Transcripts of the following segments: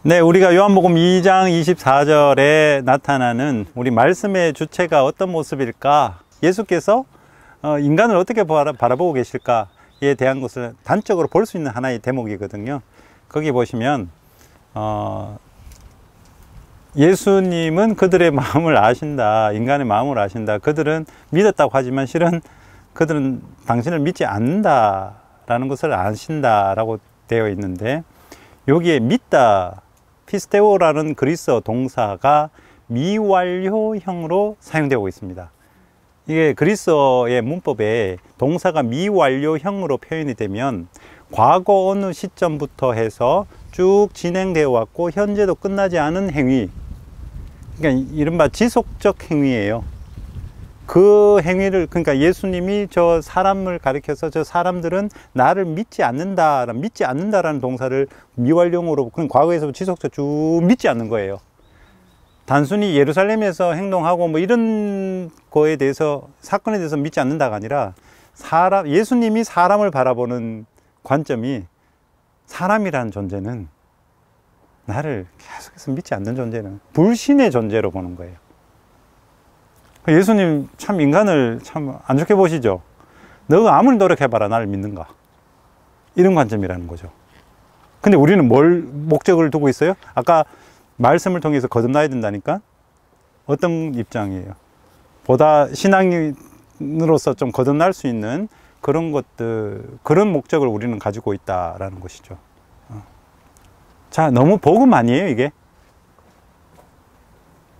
네, 우리가 요한복음 2장 24절에 나타나는 우리 말씀의 주체가 어떤 모습일까? 예수께서 인간을 어떻게 바라보고 계실까에 대한 것을 단적으로 볼 수 있는 하나의 대목이거든요. 거기 보시면 예수님은 그들의 마음을 아신다. 인간의 마음을 아신다. 그들은 믿었다고 하지만 실은 그들은 당신을 믿지 않는다라는 것을 아신다라고 되어 있는데, 여기에 믿다, 피스테오라는 그리스어 동사가 미완료형으로 사용되고 있습니다. 이게 그리스어의 문법에 동사가 미완료형으로 표현이 되면 과거 어느 시점부터 해서 쭉 진행되어 왔고 현재도 끝나지 않은 행위, 그러니까 이른바 지속적 행위예요. 그 행위를, 그러니까 예수님이 저 사람을 가리켜서 저 사람들은 나를 믿지 않는다라는 동사를 미완료형으로, 그럼 과거에서 지속적 쭉 믿지 않는 거예요. 단순히 예루살렘에서 행동하고 뭐 이런 거에 대해서, 사건에 대해서 믿지 않는다가 아니라 예수님이 사람을 바라보는 관점이 사람이라는 존재는, 나를 계속해서 믿지 않는 존재는 불신의 존재로 보는 거예요. 예수님 참 인간을 참 안 좋게 보시죠. 너가 아무리 노력해봐라 나를 믿는가, 이런 관점이라는 거죠. 근데 우리는 뭘 목적을 두고 있어요? 아까 말씀을 통해서 거듭나야 된다니까. 어떤 입장이에요? 보다 신앙인으로서 좀 거듭날 수 있는 그런 것들, 그런 목적을 우리는 가지고 있다라는 것이죠. 자, 너무 복음 아니에요 이게?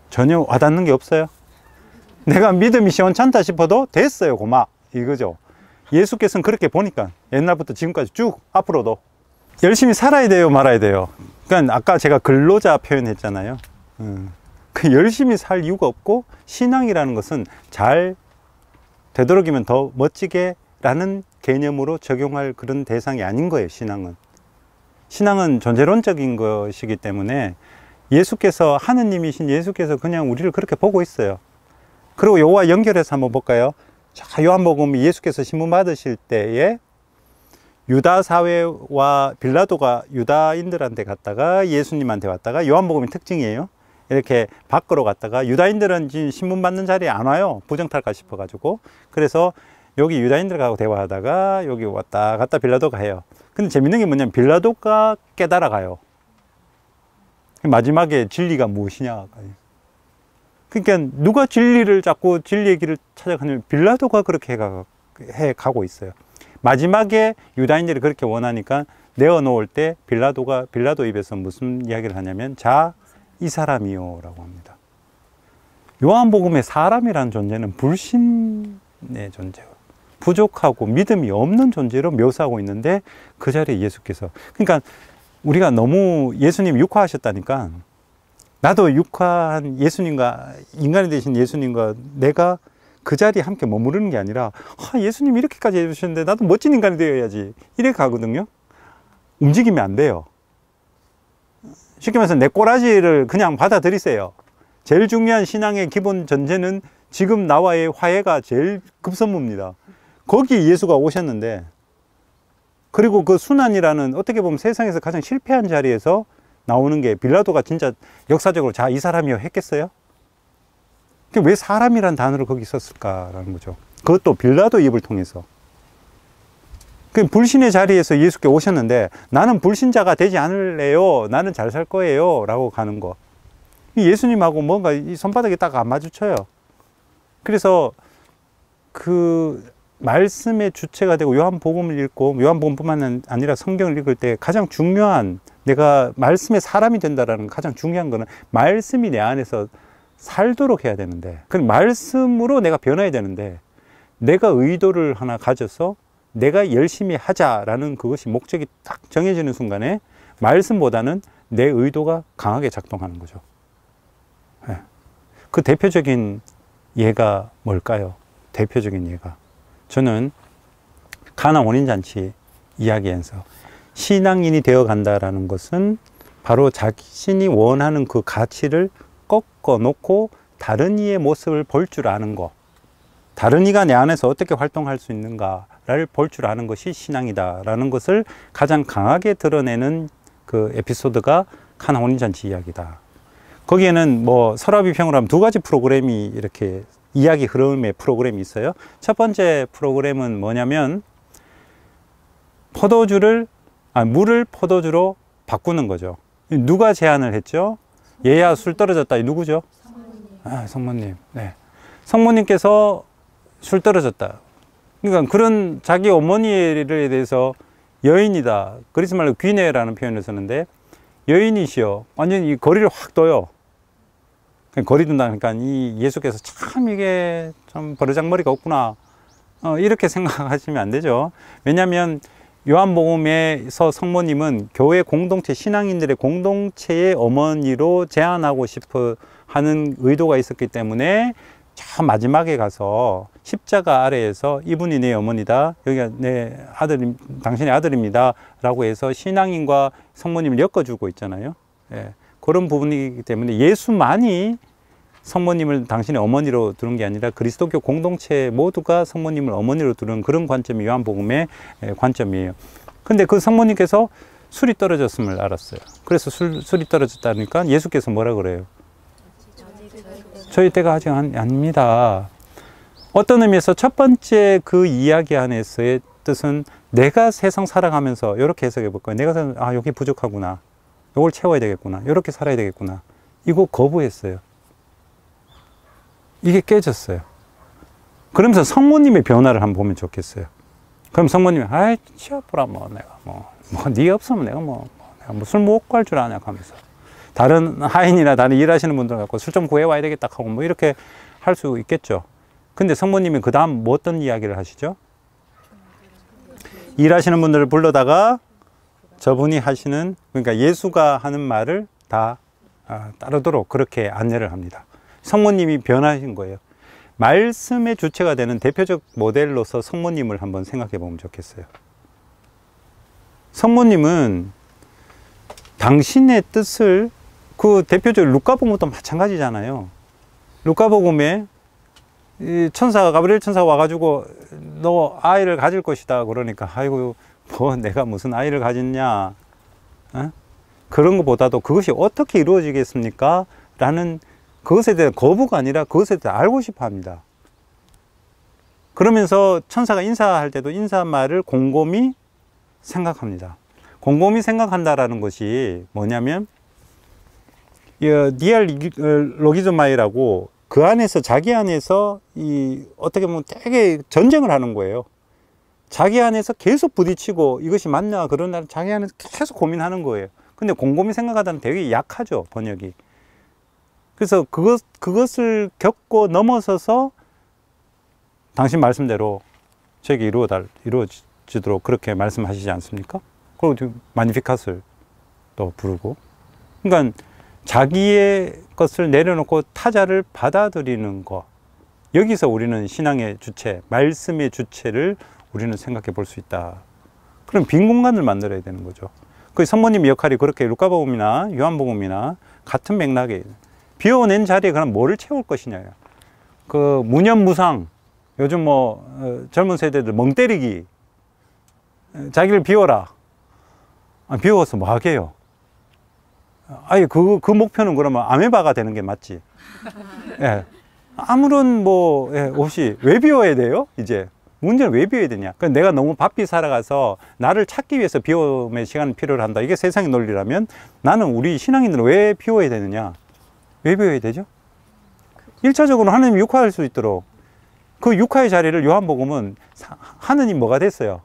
전혀 와닿는 게 없어요. 내가 믿음이 시원찮다 싶어도 됐어요 고마, 이거죠. 예수께서는 그렇게 보니까 옛날부터 지금까지 쭉 앞으로도 열심히 살아야 돼요 말아야 돼요? 그러니까 아까 제가 근로자 표현했잖아요. 그 열심히 살 이유가 없고, 신앙이라는 것은 잘 되도록이면 더 멋지게 라는 개념으로 적용할 그런 대상이 아닌 거예요. 신앙은 존재론적인 것이기 때문에 예수께서, 하느님이신 예수께서 그냥 우리를 그렇게 보고 있어요. 그리고 요와 연결해서 한번 볼까요? 자, 요한복음 예수께서 신문 받으실 때에 유다 사회와 빌라도가 유다인들한테 갔다가 예수님한테 왔다가, 요한복음의 특징이에요. 이렇게 밖으로 갔다가 유다인들은 지금 신문 받는 자리에 안 와요. 부정탈까 싶어 가지고. 그래서 여기 유다인들하고 대화하다가 여기 왔다 갔다 빌라도가 해요. 근데 재밌는 게 뭐냐면 빌라도가 깨달아 가요. 마지막에 진리가 무엇이냐. 그러니까 누가 진리를 자꾸 진리의 길을 찾아가냐면 빌라도가 그렇게 해 가고 있어요. 마지막에 유다인들이 그렇게 원하니까 내어놓을 때 빌라도 입에서 무슨 이야기를 하냐면, 자, 이 사람이요 라고 합니다. 요한복음의 사람이라는 존재는 불신의 존재고 부족하고 믿음이 없는 존재로 묘사하고 있는데, 그 자리에 예수께서, 그러니까 우리가 너무 예수님 육화하셨다니까, 나도 육화한 예수님과, 인간이 되신 예수님과 내가 그 자리에 함께 머무르는 게 아니라, 예수님이 이렇게까지 해주셨는데 나도 멋진 인간이 되어야지, 이렇게 가거든요. 움직이면 안 돼요. 쉽게 말해서 내 꼬라지를 그냥 받아들이세요. 제일 중요한 신앙의 기본 전제는 지금 나와의 화해가 제일 급선무입니다. 거기에 예수가 오셨는데, 그리고 그 순환이라는, 어떻게 보면 세상에서 가장 실패한 자리에서 나오는 게, 빌라도가 진짜 역사적으로 자, 이 사람이요 했겠어요? 왜 사람이란 단어를 거기 썼을까라는 거죠. 그것도 빌라도 입을 통해서. 불신의 자리에서 예수께 오셨는데, 나는 불신자가 되지 않을래요, 나는 잘 살 거예요 라고 가는 거, 예수님하고 뭔가 이 손바닥이 딱 안 마주쳐요. 그래서 그 말씀의 주체가 되고, 요한복음을 읽고, 요한복음뿐만 아니라 성경을 읽을 때 가장 중요한, 내가 말씀의 사람이 된다라는 가장 중요한 거는 말씀이 내 안에서 살도록 해야 되는데, 그 말씀으로 내가 변해야 되는데, 내가 의도를 하나 가져서 내가 열심히 하자라는 그것이 목적이 딱 정해지는 순간에 말씀보다는 내 의도가 강하게 작동하는 거죠. 네. 그 대표적인 예가 뭘까요? 대표적인 예가, 저는 가나 혼인잔치 이야기에서 신앙인이 되어 간다라는 것은 바로 자신이 원하는 그 가치를 꺾어 놓고 다른 이의 모습을 볼 줄 아는 것, 다른 이가 내 안에서 어떻게 활동할 수 있는가를 볼 줄 아는 것이 신앙이다라는 것을 가장 강하게 드러내는 그 에피소드가 카나 혼인잔치 이야기다. 거기에는 뭐 설화비평으로 하면 두 가지 프로그램이 이렇게 이야기 흐름의 프로그램이 있어요. 첫 번째 프로그램은 뭐냐면 물을 포도주로 바꾸는 거죠. 누가 제안을 했죠? 얘야 술 떨어졌다. 이 누구죠? 성모님. 성모님. 네. 성모님께서 술 떨어졌다. 그러니까 그런 자기 어머니에 대해서 여인이다. 그리스 말로 귀네라는 표현을 쓰는데 여인이시여. 완전히 이 거리를 확 둬요. 거리 둔다니까 이 예수께서 참 이게 참 버르장머리가 없구나. 이렇게 생각하시면 안 되죠. 왜냐하면 요한복음에서 성모님은 교회 공동체, 신앙인들의 공동체의 어머니로 제안하고 싶어 하는 의도가 있었기 때문에 저 마지막에 가서 십자가 아래에서 이분이 내 어머니다. 여기가 내 아들, 당신의 아들입니다. 라고 해서 신앙인과 성모님을 엮어주고 있잖아요. 예, 그런 부분이기 때문에 예수만이 성모님을 당신의 어머니로 두는 게 아니라 그리스도교 공동체 모두가 성모님을 어머니로 두는 그런 관점이 요한복음의 관점이에요. 근데 그 성모님께서 술이 떨어졌음을 알았어요. 그래서 술이 떨어졌다니까 예수께서 뭐라 그래요? 저희 때가 아직 아닙니다. 어떤 의미에서 첫 번째 그 이야기 안에서의 뜻은 내가 세상 살아가면서 이렇게 해석해 볼 거예요. 내가 여기 부족하구나. 이걸 채워야 되겠구나. 이렇게 살아야 되겠구나. 이거 거부했어요. 이게 깨졌어요. 그러면서 성모님의 변화를 한번 보면 좋겠어요. 그럼 성모님이 치아보라 내가 네 없으면 내가 술 먹고 갈 줄 아냐 하면서 다른 하인이나 다른 일하시는 분들 갖고 술 좀 구해와야 되겠다 하고 이렇게 할 수 있겠죠. 근데 성모님이 그 다음 어떤 이야기를 하시죠? 일하시는 분들을 불러다가 저분이 하시는, 그러니까 예수가 하는 말을 다 따르도록 그렇게 안내를 합니다. 성모님이 변하신 거예요. 말씀의 주체가 되는 대표적 모델로서 성모님을 한번 생각해 보면 좋겠어요. 성모님은 당신의 뜻을, 그 대표적으로 루카복음도 마찬가지잖아요. 루카복음에 가브리엘 천사가 와가지고 너 아이를 가질 것이다 그러니까 아이고 내가 무슨 아이를 가졌냐, 그런 것보다도 그것이 어떻게 이루어지겠습니까? 라는 그것에 대한 거부가 아니라 그것에 대해 알고 싶어 합니다. 그러면서 천사가 인사할 때도 인사말을 곰곰이 생각합니다. 곰곰이 생각한다라는 것이 뭐냐면 디알로기즈마이라고 그 안에서, 자기 안에서 어떻게 보면 되게 전쟁을 하는 거예요. 자기 안에서 계속 부딪히고 이것이 맞나 그런 날 자기 안에서 계속 고민하는 거예요. 근데 곰곰이 생각하다는 되게 약하죠, 번역이. 그래서 그것을 겪고 넘어서서 당신 말씀대로 저에게 이루어지도록 그렇게 말씀하시지 않습니까? 그리고 마니피카스를 또 부르고. 그러니까 자기의 것을 내려놓고 타자를 받아들이는 것. 여기서 우리는 신앙의 주체, 말씀의 주체를 우리는 생각해 볼 수 있다. 그럼 빈 공간을 만들어야 되는 거죠. 그 성모님 역할이 그렇게 루카복음이나 요한복음이나 같은 맥락에 비워낸 자리에 그럼 뭐를 채울 것이냐. 그 무념무상, 요즘 젊은 세대들 멍 때리기, 자기를 비워라. 비워서 뭐 하게요? 아니 그 목표는 그러면 아메바가 되는 게 맞지. 예. 아무런 없이 왜 비워야 돼요? 이제 문제는 왜 비워야 되냐? 내가 너무 바삐 살아가서 나를 찾기 위해서 비움의 시간을 필요로 한다. 이게 세상의 논리라면 나는 우리 신앙인들은 왜 비워야 되느냐? 왜 비워야 되죠? 1차적으로 하느님 육화할 수 있도록 그 육화의 자리를 요한복음은 하느님 뭐가 됐어요?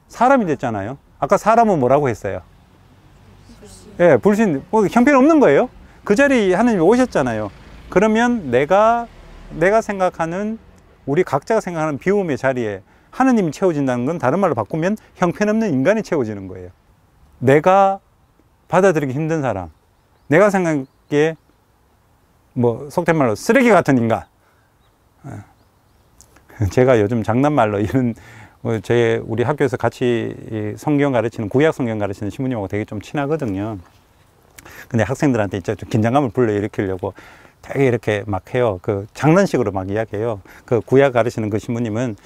사람이 됐잖아요. 아까 사람은 뭐라고 했어요? 예, 불신, 형편없는 거예요. 그 자리에 하느님이 오셨잖아요. 그러면 내가 생각하는, 우리 각자가 생각하는 비움의 자리에 하느님이 채워진다는 건 다른 말로 바꾸면 형편없는 인간이 채워지는 거예요. 내가 받아들이기 힘든 사람, 내가 생각하기에 속된 말로 쓰레기 같은 인간. 제가 요즘 장난말로 이런, 우리 학교에서 같이 성경 가르치는, 구약 성경 가르치는 신부님하고 되게 좀 친하거든요. 근데 학생들한테 이제 좀 긴장감을 불러일으키려고 되게 이렇게 막 해요. 장난식으로 막 이야기해요. 구약 가르치는 그 신부님은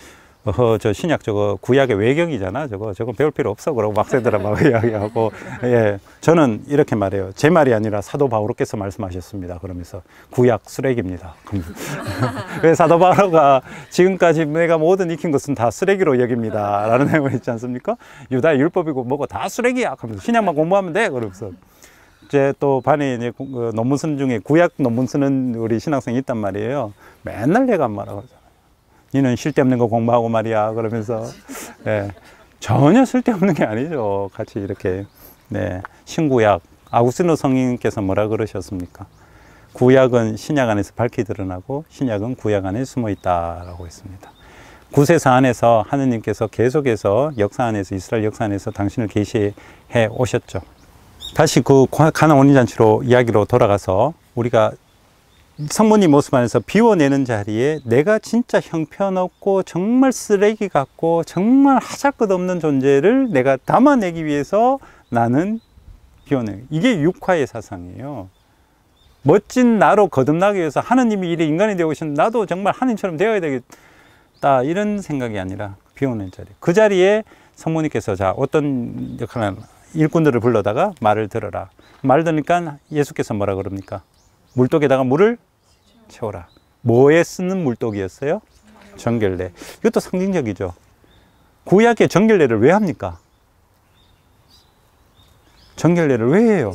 저 신약 저거 구약의 외경이잖아. 저거 배울 필요 없어. 그러고 막세드라 막 이야기하고. 예. 저는 이렇게 말해요. 제 말이 아니라 사도 바오로께서 말씀하셨습니다. 그러면서 구약 쓰레기입니다. 왜 사도 바오로가 지금까지 내가 모든 익힌 것은 다 쓰레기로 여깁니다. 라는 내용을 있지 않습니까? 유다의 율법이고 뭐고 다 쓰레기야. 하면서 신약만 공부하면 돼. 그러면서. 제 또 반에 이제 논문 쓰는 중에 구약 논문 쓰는 우리 신학생이 있단 말이에요. 맨날 내가 말하고 하잖아요. 니는 쓸데없는 거 공부하고 말이야. 그러면서 예, 전혀 쓸데없는 게 아니죠. 같이 이렇게 네, 신구약 아구스티노 성인께서 뭐라 그러셨습니까? 구약은 신약 안에서 밝히 드러나고 신약은 구약 안에 숨어 있다라고 했습니다. 구세사 안에서 하느님께서 계속해서 역사 안에서 이스라엘 역사 안에서 당신을 계시해 오셨죠. 다시 그 가나 혼인잔치로 이야기로 돌아가서 우리가 성모님 모습 안에서 비워내는 자리에 내가 진짜 형편없고 정말 쓰레기 같고 정말 하잘것없는 존재를 내가 담아내기 위해서 나는 비워내. 이게 육화의 사상이에요. 멋진 나로 거듭나기 위해서 하느님이 이래 인간이 되어 오신 나도 정말 하느님처럼 되어야 되겠다 이런 생각이 아니라 비워낸 자리. 그 자리에 성모님께서 자 어떤 역할을 일꾼들을 불러다가 말을 들어라. 말 들으니까 예수께서 뭐라 그럽니까? 물독에다가 물을 채워라. 뭐에 쓰는 물독이었어요? 정결례. 이것도 상징적이죠. 구약의 정결례를 왜 합니까? 정결례를 왜 해요?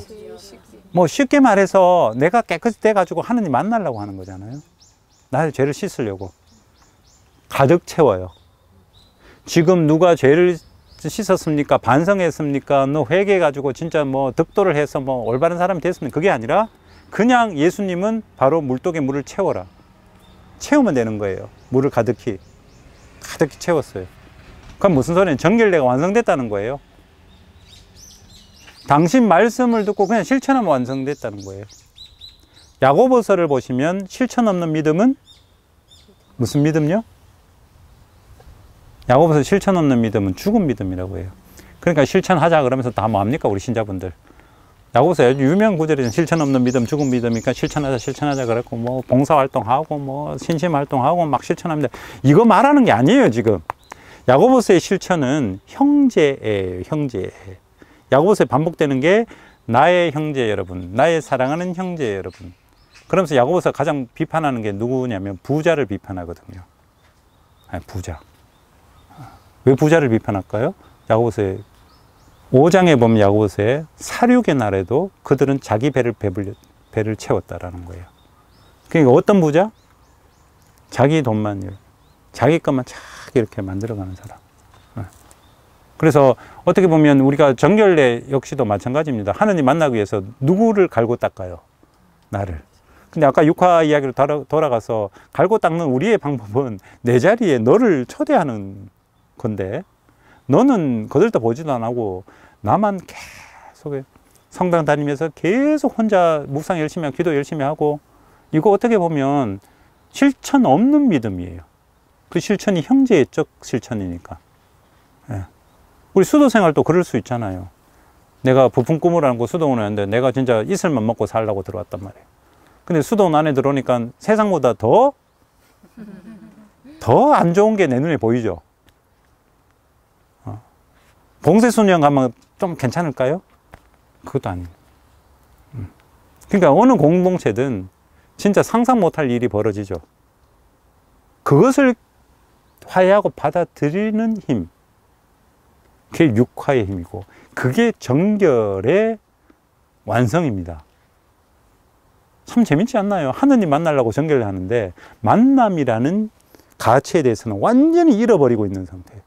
뭐 쉽게 말해서 내가 깨끗이 돼가지고 하느님 만나려고 하는 거잖아요. 나의 죄를 씻으려고. 가득 채워요. 지금 누가 죄를 씻었습니까? 반성했습니까? 너 회개해가지고 진짜 뭐 득도를 해서 뭐 올바른 사람이 됐습니까? 그게 아니라 그냥 예수님은 바로 물독에 물을 채워라. 채우면 되는 거예요. 물을 가득히 채웠어요. 그럼 무슨 소리냐? 정결례가 완성됐다는 거예요. 당신 말씀을 듣고 그냥 실천하면 완성됐다는 거예요. 야고보서를 보시면 실천 없는 믿음은 무슨 믿음요? 야고보서 실천 없는 믿음은 죽은 믿음이라고 해요. 그러니까 실천하자 그러면서 다 뭐합니까? 우리 신자분들. 야고보서 아주 유명한 구절이 실천 없는 믿음, 죽은 믿음이니까 실천하자 그랬고 뭐 봉사활동하고 뭐 신심활동하고 막 실천합니다. 이거 말하는 게 아니에요 지금. 야고보서의 실천은 형제예요. 형제. 야고보서에 반복되는 게 나의 형제 여러분, 나의 사랑하는 형제 여러분. 그러면서 야고보서가 가장 비판하는 게 누구냐면 부자를 비판하거든요. 아니, 부자. 왜 부자를 비판할까요? 야고보서에 5장에 보면 야고보서에 사륙의 날에도 그들은 자기 배를 채웠다라는 거예요. 그러니까 어떤 부자? 자기 돈만, 자기 것만 착 이렇게 만들어가는 사람. 그래서 어떻게 보면 우리가 정결례 역시도 마찬가지입니다. 하느님 만나기 위해서 누구를 갈고 닦아요? 나를. 근데 아까 육화 이야기로 돌아가서 갈고 닦는 우리의 방법은 내 자리에 너를 초대하는 건데 너는 거들떠 보지도 안 하고 나만 계속 성당 다니면서 계속 혼자 묵상 열심히 하고 기도 열심히 하고 이거 어떻게 보면 실천 없는 믿음이에요. 그 실천이 형제적 실천이니까. 예. 우리 수도 생활도 그럴 수 있잖아요. 내가 부푼 꿈을 안고 수도원에 왔는데 내가 진짜 이슬만 먹고 살려고 들어왔단 말이에요. 근데 수도원 안에 들어오니까 세상보다 더 안 좋은 게 내 눈에 보이죠. 봉쇄수녀 가면 좀 괜찮을까요? 그것도 아니에요. 그러니까 어느 공동체든 진짜 상상 못할 일이 벌어지죠. 그것을 화해하고 받아들이는 힘, 그게 육화의 힘이고 그게 정결의 완성입니다. 참 재밌지 않나요? 하느님 만나려고 정결을 하는데 만남이라는 가치에 대해서는 완전히 잃어버리고 있는 상태예요.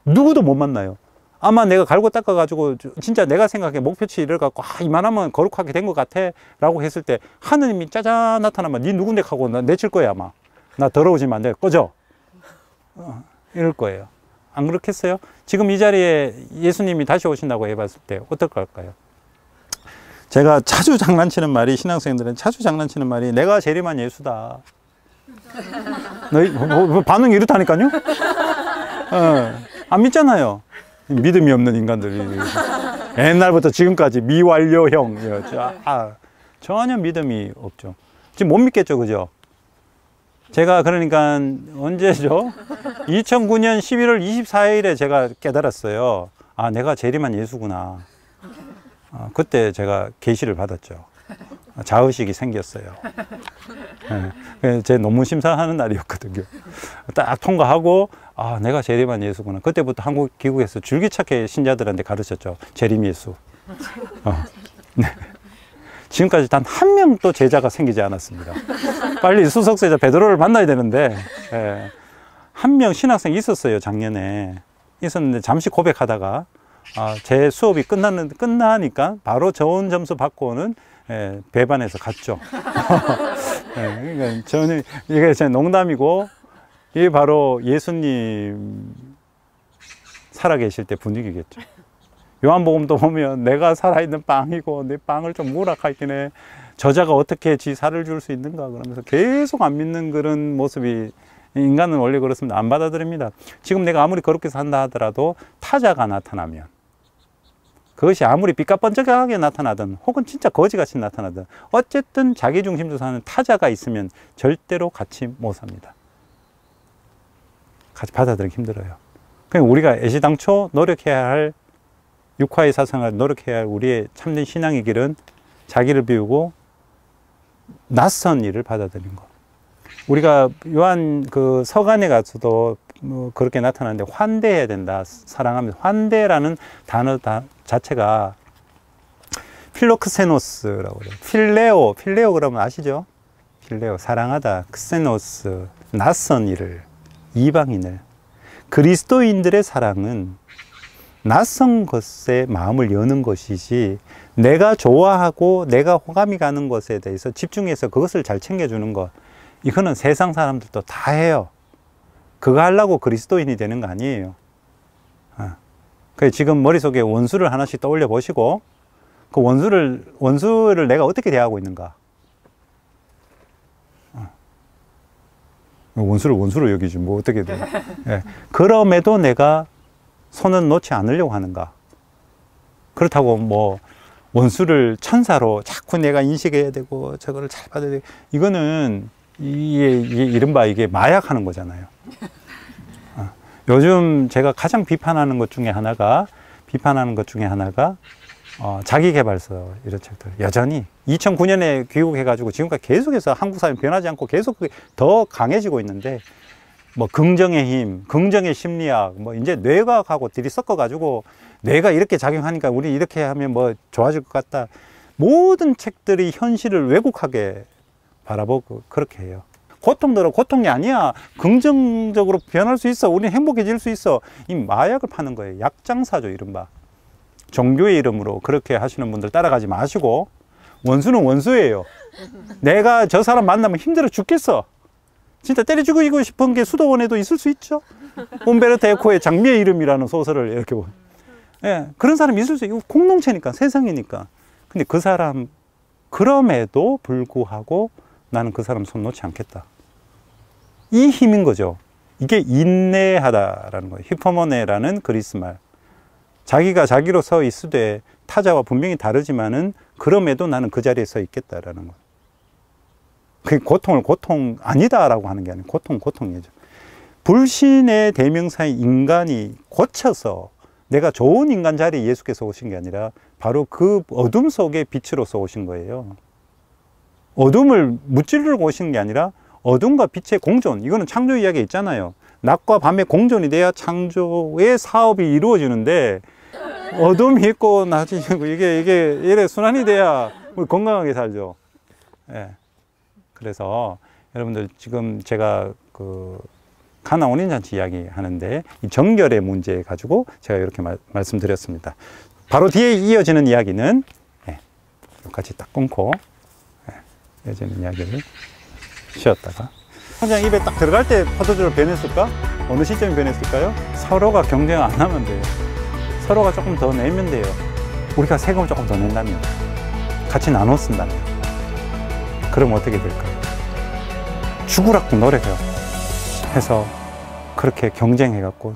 누구도 못 만나요. 아마 내가 갈고 닦아가지고 진짜 내가 생각해 목표치를 갖고 이만하면 거룩하게 된 것 같아 라고 했을 때 하느님이 짜잔 나타나면 니 누군데 하고 나 내칠 거야 아마. 나 더러워지면 안 돼. 꺼져. 이럴 거예요. 안 그렇겠어요? 지금 이 자리에 예수님이 다시 오신다고 해봤을 때 어떨 걸까요? 제가 자주 장난치는 말이, 신앙생들은 자주 장난치는 말이 내가 재림한 예수다. 너희 반응이 이렇다니까요? 안 믿잖아요. 믿음이 없는 인간들이 옛날부터 지금까지 미완료형 전혀 믿음이 없죠. 지금 못 믿겠죠, 그죠? 제가 그러니까 언제죠? 2009년 11월 24일에 제가 깨달았어요. 아, 내가 재림한 예수구나. 그때 제가 계시를 받았죠. 자의식이 생겼어요. 네. 제 논문 심사하는 날이었거든요. 딱 통과하고, 아, 내가 재림한 예수구나. 그때부터 한국 귀국해서 줄기차게 신자들한테 가르쳤죠. 재림 예수. 네. 지금까지 단 한 명도 제자가 생기지 않았습니다. 빨리 수석세자 베드로를 만나야 되는데, 예, 한 명 신학생 있었어요. 작년에 있었는데 잠시 고백하다가 제 수업이 끝나니까 바로 좋은 점수 받고는 배반해서 갔죠. 예, 그러니까 저는 이게 제 농담이고, 이게 바로 예수님 살아계실 때 분위기겠죠. 요한복음도 보면 내가 살아있는 빵이고 내 빵을 좀 무락하기네, 저자가 어떻게 지 살을 줄 수 있는가 그러면서 계속 안 믿는 그런 모습이, 인간은 원래 그렇습니다. 안 받아들입니다. 지금 내가 아무리 그렇게 산다 하더라도 타자가 나타나면, 그것이 아무리 삐까뻔쩍하게 나타나든 혹은 진짜 거지같이 나타나든 어쨌든 자기중심적으로 사는 타자가 있으면 절대로 같이 못 삽니다. 같이 받아들이기 힘들어요. 그러니까 우리가 애시당초 노력해야 할, 육화의 사상을 노력해야 할 우리의 참된 신앙의 길은 자기를 비우고 낯선 일을 받아들이는 것. 우리가 요한 그 서간에 가서도 그렇게 나타나는데, 환대해야 된다, 사랑하면서. 환대라는 단어 자체가 필로크세노스라고 그래요. 필레오 그러면 아시죠? 필레오, 사랑하다. 크세노스, 낯선 이를, 이방인을. 그리스도인들의 사랑은 낯선 것에 마음을 여는 것이지, 내가 좋아하고 내가 호감이 가는 것에 대해서 집중해서 그것을 잘 챙겨주는 것, 이거는 세상 사람들도 다 해요. 그거 하려고 그리스도인이 되는 거 아니에요. 그래서 지금 머릿속에 원수를 하나씩 떠올려 보시고, 그 원수를 내가 어떻게 대하고 있는가. 원수를 원수로 여기지 뭐 어떻게 돼. 예. 그럼에도 내가 손은 놓지 않으려고 하는가. 그렇다고 뭐 원수를 천사로 자꾸 내가 인식해야 되고 저거를 잘 받아야 되고, 이거는 이게 이른바 이게 마약하는 거잖아요. 요즘 제가 가장 비판하는 것 중에 하나가 자기계발서, 이런 책들. 여전히 2009년에 귀국해가지고 지금까지 계속해서 한국 사회는 변하지 않고 계속 더 강해지고 있는데, 뭐 긍정의 힘, 긍정의 심리학, 뭐 이제 뇌과학하고 들이 섞어가지고 뇌가 이렇게 작용하니까 우리 이렇게 하면 뭐 좋아질 것 같다. 모든 책들이 현실을 왜곡하게 바라보고 그렇게 해요. 고통들은 고통이 아니야. 긍정적으로 변할 수 있어. 우리는 행복해질 수 있어. 이 마약을 파는 거예요. 약장사죠, 이른바. 종교의 이름으로 그렇게 하시는 분들 따라가지 마시고, 원수는 원수예요. 내가 저 사람 만나면 힘들어 죽겠어. 진짜 때려 죽이고 싶은 게 수도원에도 있을 수 있죠. umberto eco의 장미의 이름이라는 소설을 이렇게 보면, 예, 그런 사람이 있을 수 있고, 공동체니까, 세상이니까. 근데 그 사람, 그럼에도 불구하고 나는 그 사람 손 놓지 않겠다. 이 힘인 거죠. 이게 인내하다라는 거예요. 히포모네라는 그리스 말. 자기가 자기로 서 있으되 타자와 분명히 다르지만은 그럼에도 나는 그 자리에 서 있겠다라는 거예요. 그 고통을 고통 아니다라고 하는 게 아니고 고통이죠. 불신의 대명사인 인간이 고쳐서 내가 좋은 인간 자리에 예수께서 오신 게 아니라 바로 그 어둠 속에 빛으로서 오신 거예요. 어둠을 무찌르고 오신 게 아니라 어둠과 빛의 공존, 이거는 창조 이야기에 있잖아요. 낮과 밤의 공존이 돼야 창조의 사업이 이루어지는데, 어둠이 있고 낮이 있고 이게 이래 순환이 돼야 우리 건강하게 살죠. 예. 그래서 여러분들 지금 제가 그 가나 혼인잔치 이야기 하는데, 이 정결의 문제 가지고 제가 이렇게 말씀드렸습니다. 바로 뒤에 이어지는 이야기는, 예, 여기까지 딱 끊고, 예, 이어지는 이야기를 쉬었다가, 항상 입에 딱 들어갈 때 포도주를 변했을까? 어느 시점에 변했을까요? 서로가 경쟁 안 하면 돼요. 서로가 조금 더 내면 돼요. 우리가 세금을 조금 더 낸다면, 같이 나눠 쓴다면, 그럼 어떻게 될까요? 죽으라고 노력해요. 해서 그렇게 경쟁해갖고